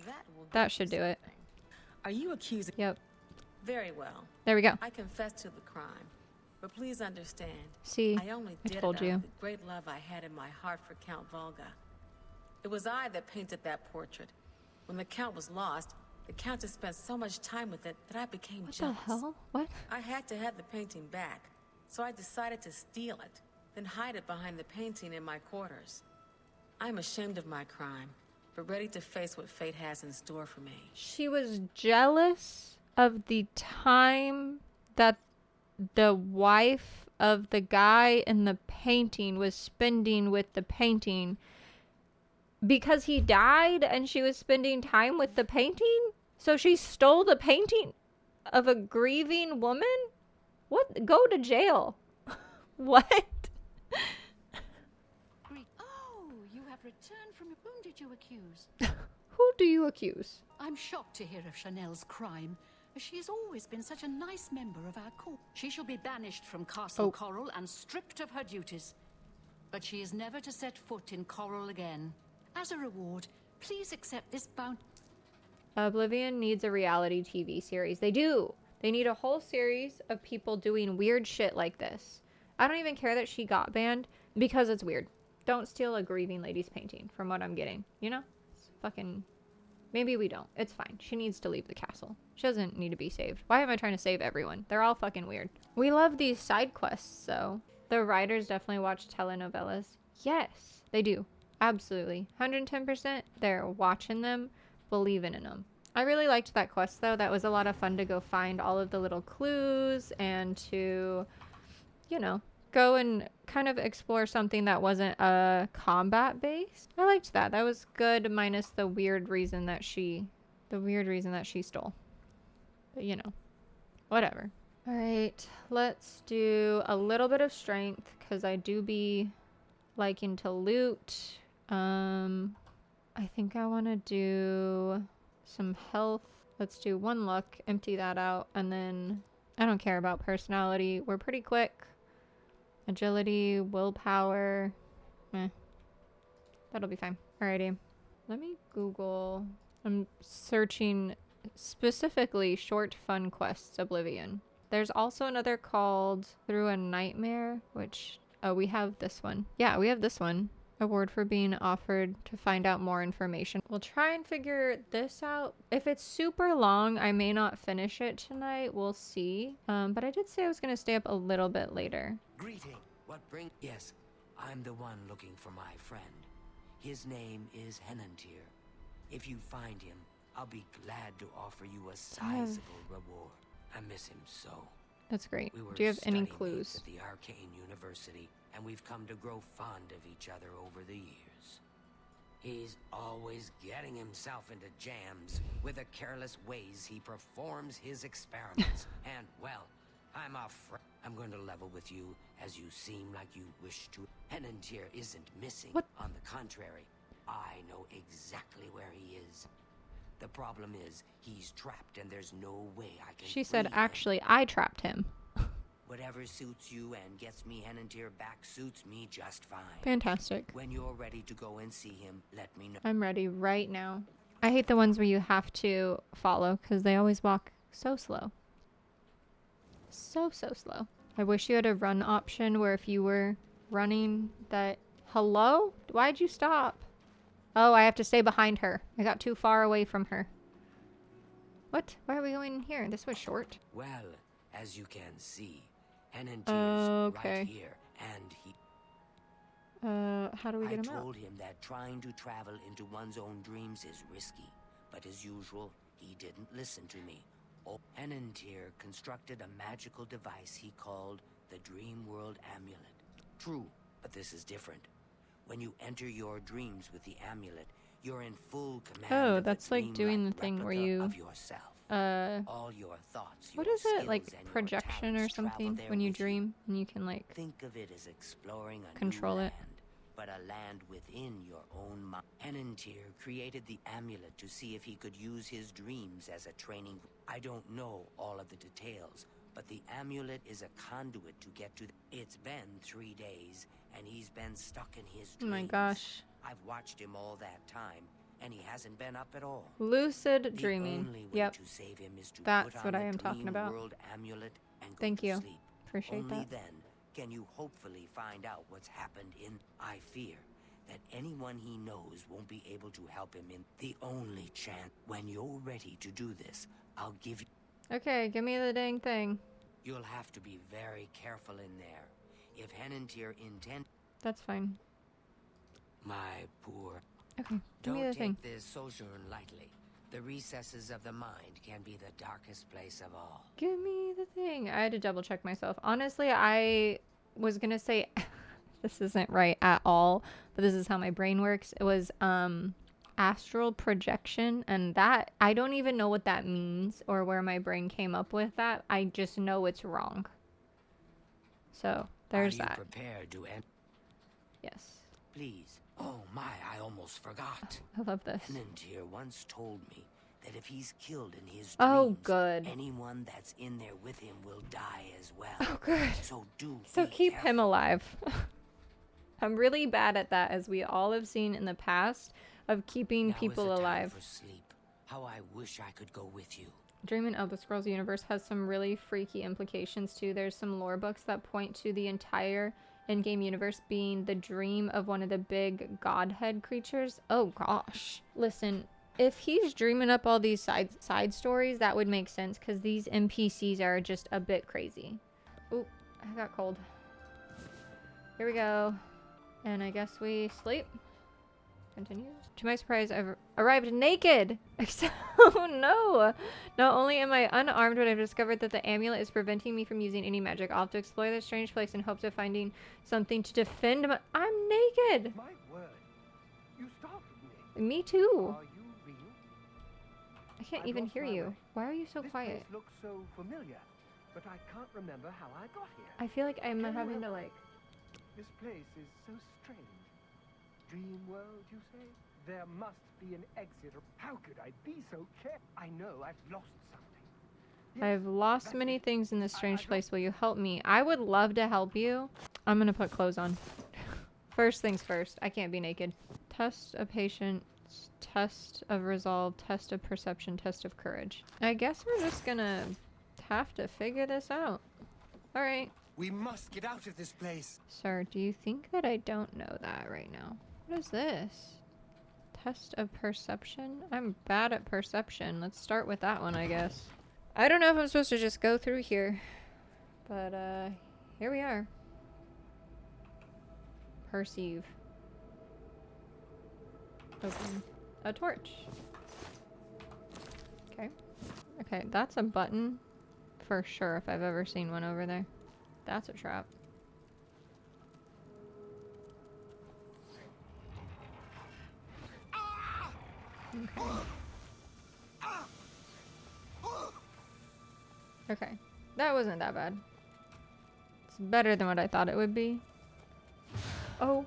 Speaker 12: that.
Speaker 1: That should do it.
Speaker 12: Are you accusing?
Speaker 1: Yep.
Speaker 12: Very well.
Speaker 1: There we go.
Speaker 12: I confess to the crime, but please understand.
Speaker 1: See,
Speaker 12: I only
Speaker 1: I
Speaker 12: did
Speaker 1: told
Speaker 12: it out
Speaker 1: you.
Speaker 12: of the great love I had in my heart for Count Volga. It was I that painted that portrait. When the Count was lost, the Countess spent so much time with it that I became
Speaker 1: What
Speaker 12: jealous.
Speaker 1: the hell? What?
Speaker 12: I had to have the painting back, so I decided to steal it, then hide it behind the painting in my quarters. I'm ashamed of my crime, but ready to face what fate has in store for me.
Speaker 1: She was jealous of the time that the wife of the guy in the painting was spending with the painting because he died and she was spending time with the painting. So she stole the painting of a grieving woman? What? Go to jail. What?
Speaker 9: Oh, you have returned from whom did you accuse?
Speaker 1: Who do you accuse?
Speaker 9: I'm shocked to hear of Chanel's crime, as she has always been such a nice member of our court. She shall be banished from Castle Coral and stripped of her duties. But she is never to set foot in Coral again. As a reward, please accept this bounty.
Speaker 1: Oblivion needs a reality TV series. They do. They need a whole series of people doing weird shit like this. I don't even care that she got banned because it's weird. Don't steal a grieving lady's painting from what I'm getting. You know? It's fucking... Maybe we don't. It's fine. She needs to leave the castle. She doesn't need to be saved. Why am I trying to save everyone? They're all fucking weird. We love these side quests, so... The writers definitely watch telenovelas. Yes, they do. Absolutely. 110%. They're watching them, believing in them. I really liked that quest, though. That was a lot of fun to go find all of the little clues and to, you know, go and kind of explore something that wasn't combat based. I liked that. That was good, minus the weird reason that she stole. But, you know, whatever. All right, let's do a little bit of strength because I do be liking to loot. I think I want to do some health. Let's do one luck, empty that out, and then I don't care about personality. We're pretty quick. Agility, willpower. That'll be fine. Alrighty. Let me Google. I'm searching specifically short fun quests Oblivion. There's also another called Through a Nightmare, which... Oh, we have this one. Yeah, we have this one. Award for being offered to find out more information. We'll try and figure this out. If it's super long, I may not finish it tonight. We'll see. But I did say I was going to stay up a little bit later.
Speaker 3: Greeting. What bring? Yes, I'm the one looking for my friend. His name is Henantier. If you find him, I'll be glad to offer you a sizable reward. I miss him so.
Speaker 1: That's great.
Speaker 3: We were
Speaker 1: Do you have any
Speaker 3: study mates
Speaker 1: clues?
Speaker 3: at the Arcane University, and we've come to grow fond of each other over the years. He's always getting himself into jams with the careless ways he performs his experiments. And, well, I'm going to level with you, as you seem like you wish to. Henantier isn't missing.
Speaker 1: What?
Speaker 3: On the contrary, I know exactly where he is. The problem is, he's trapped and there's no way I can
Speaker 1: She said,
Speaker 3: free him.
Speaker 1: actually, I trapped him.
Speaker 3: Whatever suits you and gets me Henantier back suits me just fine.
Speaker 1: Fantastic.
Speaker 3: When you're ready to go and see him, let me know.
Speaker 1: I'm ready right now. I hate the ones where you have to follow because they always walk so slow. So slow. I wish you had a run option where if you were running that... Hello? Why'd you stop? Oh, I have to stay behind her. I got too far away from her. What? Why are we going in here? This was short.
Speaker 3: Well, as you can see, Henantier's
Speaker 1: Okay.
Speaker 3: right here, and he...
Speaker 1: How do we
Speaker 3: I
Speaker 1: get him out?
Speaker 3: told him that trying to travel into one's own dreams is risky, but as usual, he didn't listen to me. Henantier constructed a magical device he called the Dream World Amulet. True, but this is different. When you enter your dreams with the amulet, you're in full command
Speaker 1: Oh,
Speaker 3: of
Speaker 1: that's
Speaker 3: the
Speaker 1: like doing the thing where
Speaker 3: replica
Speaker 1: you
Speaker 3: of yourself. All your thoughts,
Speaker 1: what
Speaker 3: your
Speaker 1: is it, like
Speaker 3: skills, and your
Speaker 1: projection or
Speaker 3: talents travel
Speaker 1: something
Speaker 3: there
Speaker 1: when you
Speaker 3: with
Speaker 1: dream and you can like
Speaker 3: Think of it as exploring a
Speaker 1: control
Speaker 3: new
Speaker 1: it.
Speaker 3: land, but a land within your own mind. Henantier created the amulet to see if he could use his dreams as a training. I don't know all of the details, but the amulet is a conduit to get to. It's been 3 days, and he's been stuck in his
Speaker 1: Oh
Speaker 3: dreams.
Speaker 1: my gosh.
Speaker 3: I've watched him all that time, and he hasn't been up at all.
Speaker 1: Lucid
Speaker 3: The
Speaker 1: dreaming.
Speaker 3: only way
Speaker 1: Yep.
Speaker 3: to save him is to
Speaker 1: That's
Speaker 3: put on
Speaker 1: what I
Speaker 3: the
Speaker 1: am talking
Speaker 3: Dream
Speaker 1: about.
Speaker 3: World amulet and go
Speaker 1: Thank
Speaker 3: to
Speaker 1: you.
Speaker 3: sleep.
Speaker 1: Appreciate
Speaker 3: Only
Speaker 1: that.
Speaker 3: then can you hopefully find out what's happened in. I fear that anyone he knows won't be able to help him in. The only chance. When you're ready to do this, I'll give you.
Speaker 1: Okay, give me the dang thing.
Speaker 3: You'll have to be very careful in there. If Henantier intend.
Speaker 1: That's fine.
Speaker 3: My poor.
Speaker 1: Okay, give me
Speaker 3: Don't
Speaker 1: the thing.
Speaker 3: take this sojourn lightly. The recesses of the mind can be the darkest place of all.
Speaker 1: Give me the thing. I had to double check myself. Honestly, I was gonna say this isn't right at all, but this is how my brain works. It was astral projection, and that I don't even know what that means or where my brain came up with that. I just know it's wrong. So there's
Speaker 3: Are you
Speaker 1: that.
Speaker 3: prepared to end?
Speaker 1: Yes.
Speaker 3: Please. Oh my, I almost forgot.
Speaker 1: I love this.
Speaker 3: Henantier once told me that if he's killed in his dreams,
Speaker 1: Oh, good.
Speaker 3: anyone that's in there with him will die as well.
Speaker 1: Oh, good.
Speaker 3: So do
Speaker 1: So
Speaker 3: be
Speaker 1: keep
Speaker 3: careful.
Speaker 1: him alive. I'm really bad at that, as we all have seen in the past, of keeping
Speaker 3: Now is
Speaker 1: people
Speaker 3: the time
Speaker 1: alive.
Speaker 3: for sleep. How I wish I could go with you.
Speaker 1: Dream in Elder Scrolls universe has some really freaky implications too. There's some lore books that point to the entire in-game universe being the dream of one of the big godhead creatures. Oh gosh. Listen, if he's dreaming up all these side stories, that would make sense because these NPCs are just a bit crazy. Oh, I got cold. Here we go. And I guess we sleep. Continue. To my surprise, I've arrived naked. Oh no! Not only am I unarmed, but I've discovered that the amulet is preventing me from using any magic. I'll have to explore this strange place in hopes of finding something to defend my— I'm naked!
Speaker 13: My word, you startled me.
Speaker 1: Me too.
Speaker 13: Are you real?
Speaker 1: I can't
Speaker 13: I've
Speaker 1: even
Speaker 13: lost
Speaker 1: hear
Speaker 13: my
Speaker 1: you.
Speaker 13: way.
Speaker 1: Why are you so
Speaker 13: This
Speaker 1: quiet?
Speaker 13: place looks so familiar, but I can't remember how I got here.
Speaker 1: I feel like I'm
Speaker 13: Can you
Speaker 1: having to
Speaker 13: help?
Speaker 1: like...
Speaker 13: This place is so strange. Dream world, you say? There must be an exit. How could I be so careful? I know I've lost something. Yes,
Speaker 1: I've lost
Speaker 13: that's
Speaker 1: many
Speaker 13: it.
Speaker 1: things in this
Speaker 13: I
Speaker 1: strange
Speaker 13: got-
Speaker 1: place. Will you help me? I would love to help you. I'm gonna put clothes on. First things first. I can't be naked. Test of patience, test of resolve, test of perception, test of courage. I guess we're just gonna have to figure this out. Alright.
Speaker 8: We must get out of this place.
Speaker 1: Sir, do you think that I don't know that right now? What is this? Test of perception? I'm bad at perception. Let's start with that one, I guess. I don't know if I'm supposed to just go through here. But, here we are. Perceive. Open a torch. Okay. Okay, that's a button for sure if I've ever seen one over there. That's a trap. Okay. Okay. That wasn't that bad. It's better than what I thought it would be. Oh.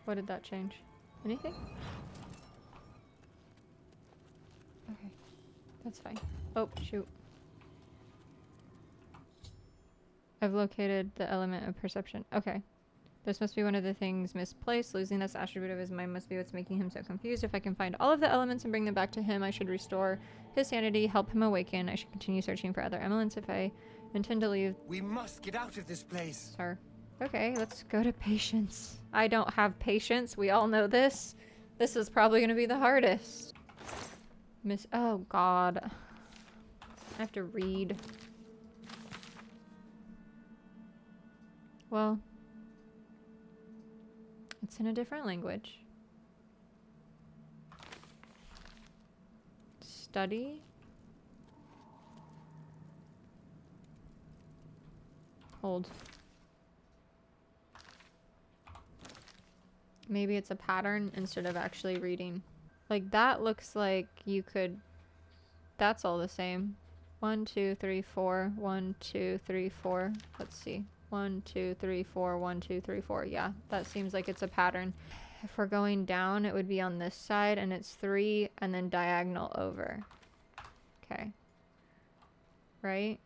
Speaker 1: What did that change? Anything? Okay. That's fine. Oh, shoot. I've located the element of perception. Okay. This must be one of the things misplaced. Losing this attribute of his mind must be what's making him so confused. If I can find all of the elements and bring them back to him, I should restore his sanity, help him awaken. I should continue searching for other elements if I intend to leave.
Speaker 8: We must get out of this place.
Speaker 1: Sir. Okay, let's go to patience. I don't have patience. We all know this. This is probably going to be the hardest. Oh god. I have to read. Well, it's in a different language. Study. Hold. Maybe it's a pattern instead of actually reading. Like that looks like you could, that's all the same. 1, 2, 3, 4. 1, 2, 3, 4. Let's see. 1, 2, 3, 4. 1, 2, 3, 4. Yeah, that seems like it's a pattern. If we're going down, it would be on this side, and it's 3, and then diagonal over. Okay. Right?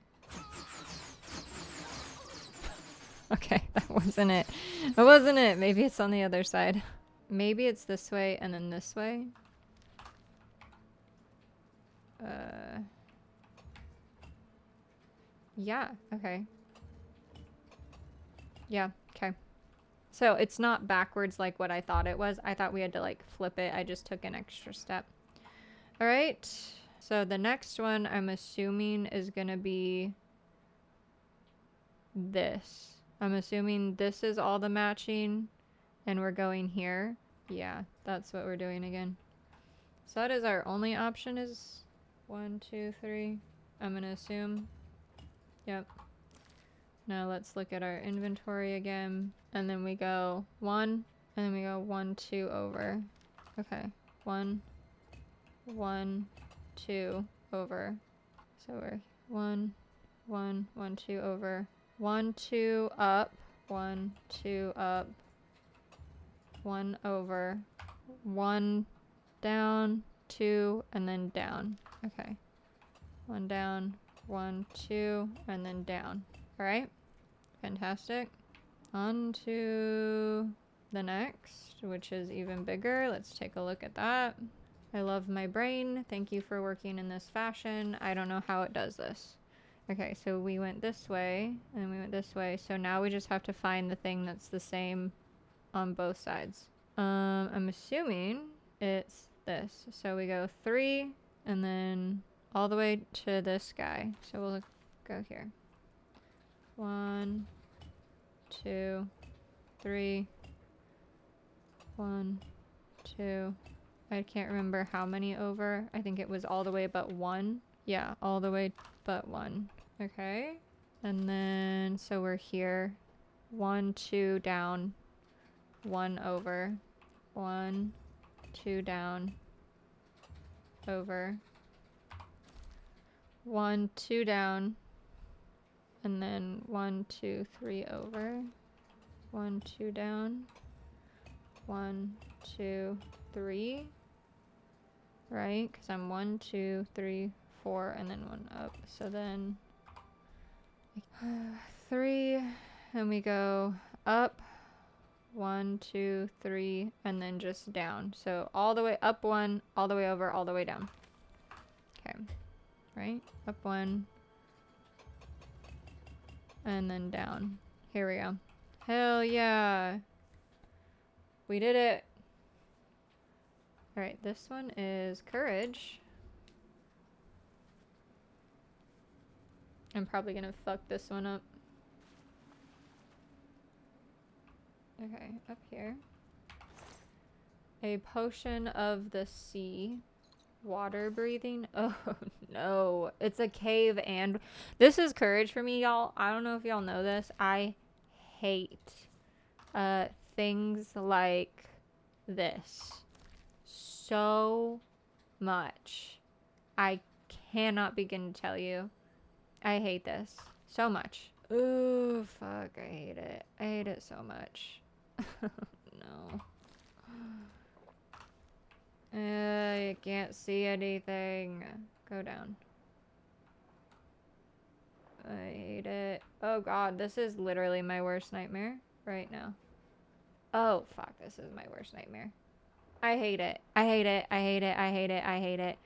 Speaker 1: Okay, that wasn't it. That wasn't it. Maybe it's on the other side. Maybe it's this way and then this way. Yeah, okay. Yeah, okay. So it's not backwards like what I thought it was. I thought we had to like flip it. I just took an extra step. All right. So the next one I'm assuming is gonna be this. I'm assuming this is all the matching and we're going here. Yeah, that's what we're doing again. So that is our only option is 1, 2, 3. I'm gonna assume. Yep. Now let's look at our inventory again. And then we go 1, and then we go 1, 2 over. Okay. 1, 1, 2 over. So we're 1, 1, 1, 2 over. 1, 2 up. 1, 2 up. 1 over. 1 down, 2, and then down. Okay. 1 down, 1, 2, and then down. Alright. Fantastic. On to the next, which is even bigger. Let's take a look at that. I love my brain. Thank you for working in this fashion. I don't know how it does this. Okay, so we went this way, and we went this way. So now we just have to find the thing that's the same on both sides. I'm assuming it's this. So we go 3, and then all the way to this guy. So we'll go here. 1, 2, 3. 1, 2. I can't remember how many over. I think it was all the way but 1. Yeah, all the way but 1. Okay. And then, so we're here. 1, 2 down. 1 over. 1, 2 down. Over. 1, 2 down. And then 1, 2, 3 over. 1, 2 down. 1, 2, 3. Right? Because I'm 1, 2, 3, 4, and then 1 up. So then 3, and we go up. 1, 2, 3, and then just down. So all the way up 1, all the way over, all the way down. Okay. Right? Up 1. And then down. Here we go. Hell yeah. We did it. Alright, this one is courage. I'm probably gonna fuck this one up. Okay, up here. A potion of the sea. Water breathing. Oh no. It's a cave and... This is courage for me, y'all. I don't know if y'all know this. I hate things like this so much. I cannot begin to tell you. I hate this so much. Ooh, fuck. I hate it. I hate it so much. No. You can't see anything. Go down. I hate it. Oh god, this is literally my worst nightmare right now. Oh fuck, this is my worst nightmare. I hate it. I hate it. I hate it. I hate it. I hate it.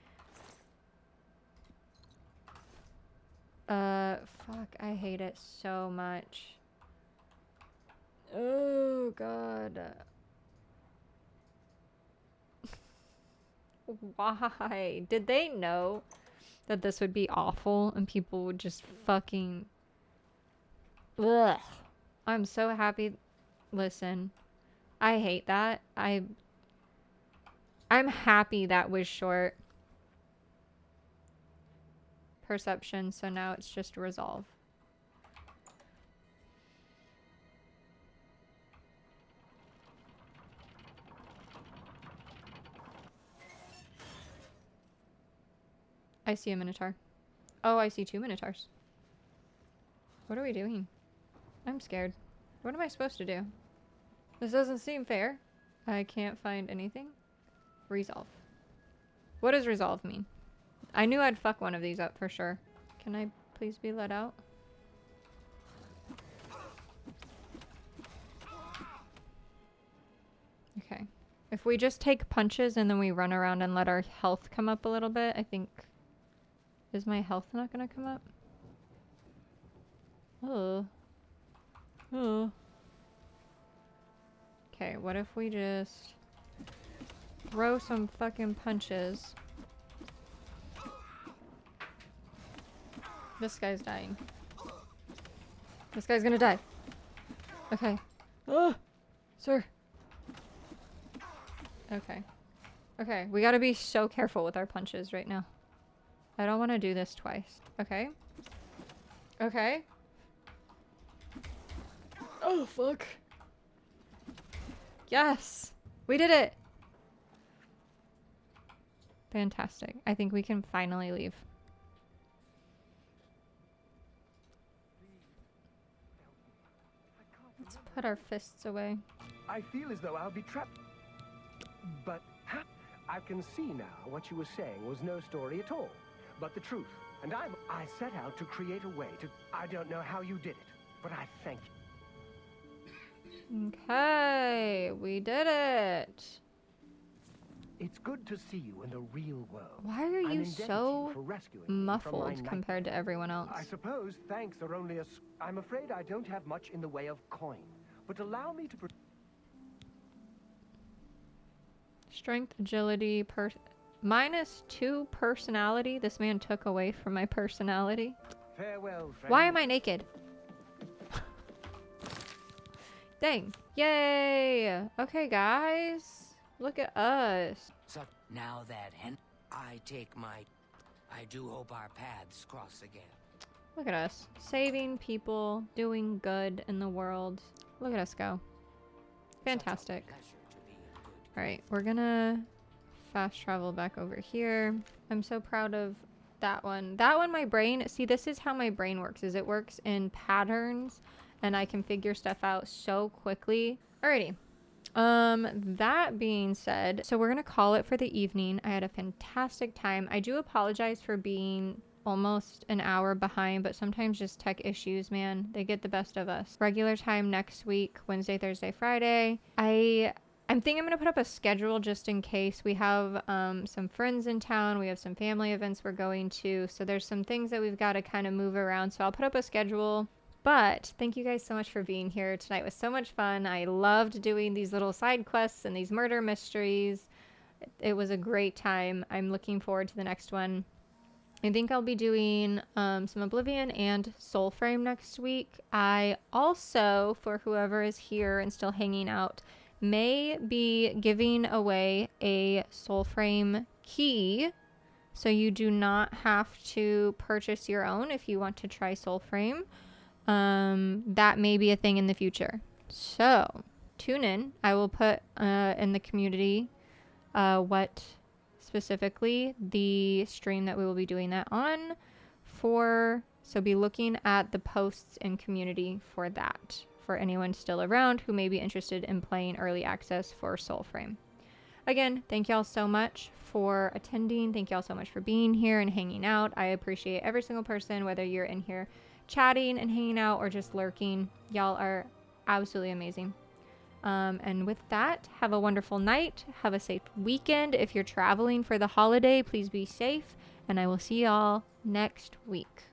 Speaker 1: Fuck, I hate it so much. Oh god. Why? Did they know that this would be awful and people would just fucking... Ugh. I'm so happy. Listen, I hate that. I'm happy that was short. Perception, so now it's just resolve. I see a minotaur. Oh, I see 2 minotaurs. What are we doing? I'm scared. What am I supposed to do? This doesn't seem fair. I can't find anything. Resolve. What does resolve mean? I knew I'd fuck one of these up for sure. Can I please be let out? Okay. If we just take punches and then we run around and let our health come up a little bit, I think... Is my health not gonna come up? Oh. Oh. Okay, what if we just throw some fucking punches? This guy's dying. This guy's gonna die. Okay. Oh, sir. Okay. Okay, we gotta be so careful with our punches right now. I don't want to do this twice. Okay. Okay. Oh, fuck. Yes! We did it! Fantastic. I think we can finally leave. Let's put our fists away.
Speaker 13: I feel as though I'll be trapped. But I can see now what you were saying was no story at all, but the truth. And I set out to create a way to... I don't know how you did it, but I thank you.
Speaker 1: Okay, we did it.
Speaker 13: It's good to see you in the real world.
Speaker 1: Why are you so muffled compared to everyone else?
Speaker 13: I suppose thanks are only a... I'm afraid I don't have much in the way of coin, but allow me to...
Speaker 1: Strength, agility, -2 personality. This man took away from my personality.
Speaker 13: Farewell, friend.
Speaker 1: Why am I naked? Dang. Yay! Okay, guys. Look at us.
Speaker 3: So now that I take my... I do hope our paths cross again.
Speaker 1: Look at us. Saving people, doing good in the world. Look at us go. Fantastic. Alright, we're gonna fast travel back over here. I'm so proud of that one. That one, my brain... See, this is how my brain works, is it works in patterns, and I can figure stuff out so quickly. Alrighty. That being said, so we're gonna call it for the evening. I had a fantastic time. I do apologize for being almost an hour behind, but sometimes just tech issues, man, they get the best of us. Regular time next week, Wednesday, Thursday, Friday. I'm thinking I'm gonna put up a schedule just in case. We have some friends in town. We have some family events we're going to. So there's some things that we've got to kind of move around. So I'll put up a schedule. But thank you guys so much for being here. Tonight was so much fun. I loved doing these little side quests and these murder mysteries. It was a great time. I'm looking forward to the next one. I think I'll be doing some Oblivion and Soulframe next week. I also, for whoever is here and still hanging out, may be giving away a Soulframe key. So you do not have to purchase your own if you want to try Soulframe. That may be a thing in the future. So tune in. I will put in the community what specifically the stream that we will be doing that on for. So be looking at the posts in community for that, for anyone still around who may be interested in playing early access for Soulframe. Again, thank y'all so much for attending. Thank y'all so much for being here and hanging out. I appreciate every single person, whether you're in here chatting and hanging out or just lurking. Y'all are absolutely amazing. And with that, have a wonderful night. Have a safe weekend. If you're traveling for the holiday, please be safe. And I will see y'all next week.